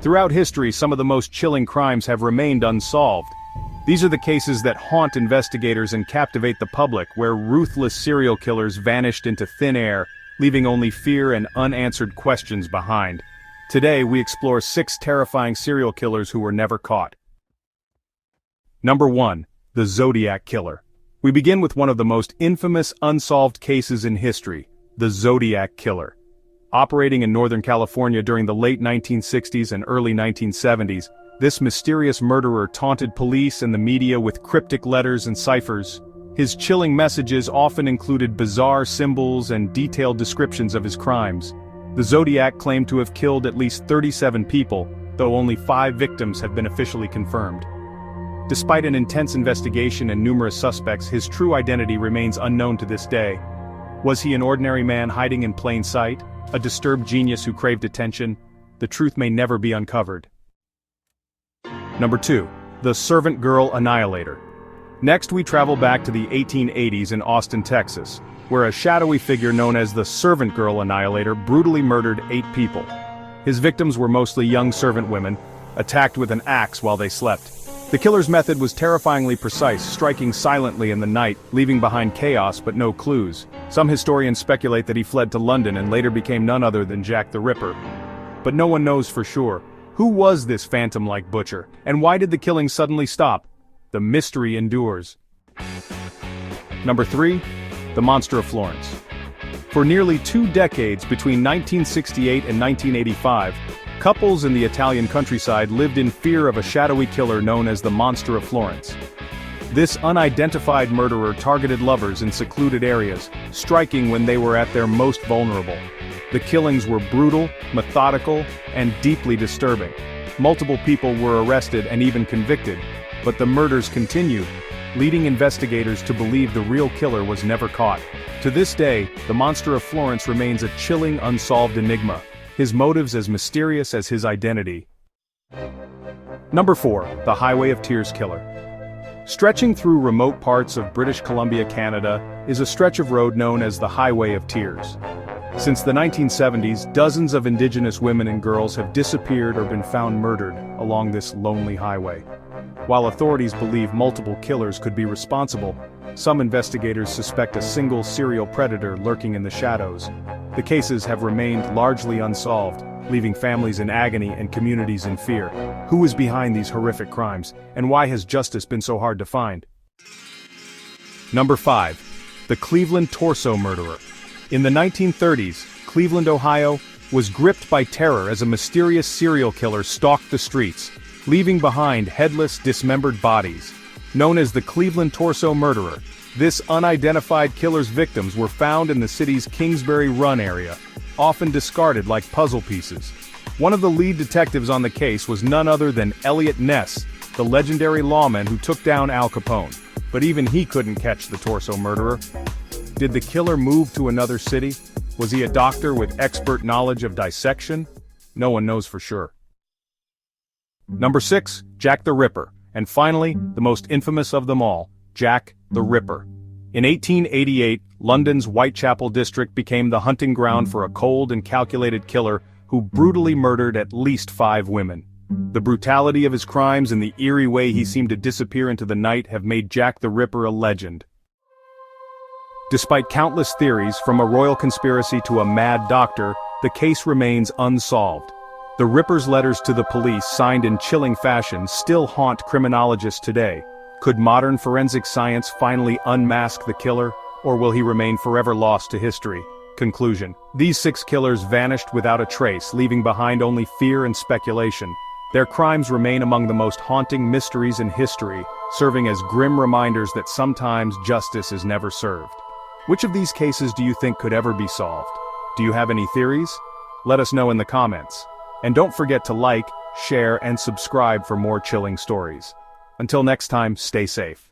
Throughout history, some of the most chilling crimes have remained unsolved. These are the cases that haunt investigators and captivate the public, where ruthless serial killers vanished into thin air, leaving only fear and unanswered questions behind. Today, we explore 6 terrifying serial killers who were never caught. Number 1. The Zodiac Killer. We begin with one of the most infamous unsolved cases in history, the Zodiac Killer. Operating in Northern California during the late 1960s and early 1970s, this mysterious murderer taunted police and the media with cryptic letters and ciphers. His chilling messages often included bizarre symbols and detailed descriptions of his crimes. The Zodiac claimed to have killed at least 37 people, though only 5 victims have been officially confirmed. Despite an intense investigation and numerous suspects, his true identity remains unknown to this day. Was he an ordinary man hiding in plain sight? A disturbed genius who craved attention? The truth may never be uncovered. Number 2. The Servant Girl Annihilator. Next we travel back to the 1880s in Austin, Texas, where a shadowy figure known as the Servant Girl Annihilator brutally murdered 8 people. His victims were mostly young servant women, attacked with an axe while they slept. The killer's method was terrifyingly precise, striking silently in the night, leaving behind chaos but no clues. Some historians speculate that he fled to London and later became none other than Jack the Ripper. But no one knows for sure. Who was this phantom-like butcher, and why did the killing suddenly stop? The mystery endures. Number 3. The Monster of Florence. For nearly 2 decades between 1968 and 1985, couples in the Italian countryside lived in fear of a shadowy killer known as the Monster of Florence. This unidentified murderer targeted lovers in secluded areas, striking when they were at their most vulnerable. The killings were brutal, methodical, and deeply disturbing. Multiple people were arrested and even convicted, but the murders continued, leading investigators to believe the real killer was never caught. To this day, the Monster of Florence remains a chilling unsolved enigma, his motives as mysterious as his identity. Number 4. The Highway of Tears Killer. Stretching through remote parts of British Columbia, Canada, is a stretch of road known as the Highway of Tears. Since the 1970s, dozens of Indigenous women and girls have disappeared or been found murdered along this lonely highway. While authorities believe multiple killers could be responsible, some investigators suspect a single serial predator lurking in the shadows. The cases have remained largely unsolved, leaving families in agony and communities in fear. Who is behind these horrific crimes, and why has justice been so hard to find? Number 5. The Cleveland Torso Murderer. In the 1930s, Cleveland, Ohio, was gripped by terror as a mysterious serial killer stalked the streets, leaving behind headless, dismembered bodies. Known as the Cleveland Torso Murderer, this unidentified killer's victims were found in the city's Kingsbury Run area, often discarded like puzzle pieces. One of the lead detectives on the case was none other than Elliot Ness, the legendary lawman who took down Al Capone. But even he couldn't catch the torso murderer. Did the killer move to another city? Was he a doctor with expert knowledge of dissection? No one knows for sure. Number 6. Jack the Ripper. And finally, the most infamous of them all, Jack the Ripper. In 1888, London's Whitechapel district became the hunting ground for a cold and calculated killer who brutally murdered at least 5 women. The brutality of his crimes and the eerie way he seemed to disappear into the night have made Jack the Ripper a legend. Despite countless theories, from a royal conspiracy to a mad doctor, the case remains unsolved. The Ripper's letters to the police, signed in chilling fashion, still haunt criminologists today. Could modern forensic science finally unmask the killer, or will he remain forever lost to history? Conclusion. These 6 killers vanished without a trace, leaving behind only fear and speculation. Their crimes remain among the most haunting mysteries in history, serving as grim reminders that sometimes justice is never served. Which of these cases do you think could ever be solved? Do you have any theories? Let us know in the comments. And don't forget to like, share, and subscribe for more chilling stories. Until next time, stay safe.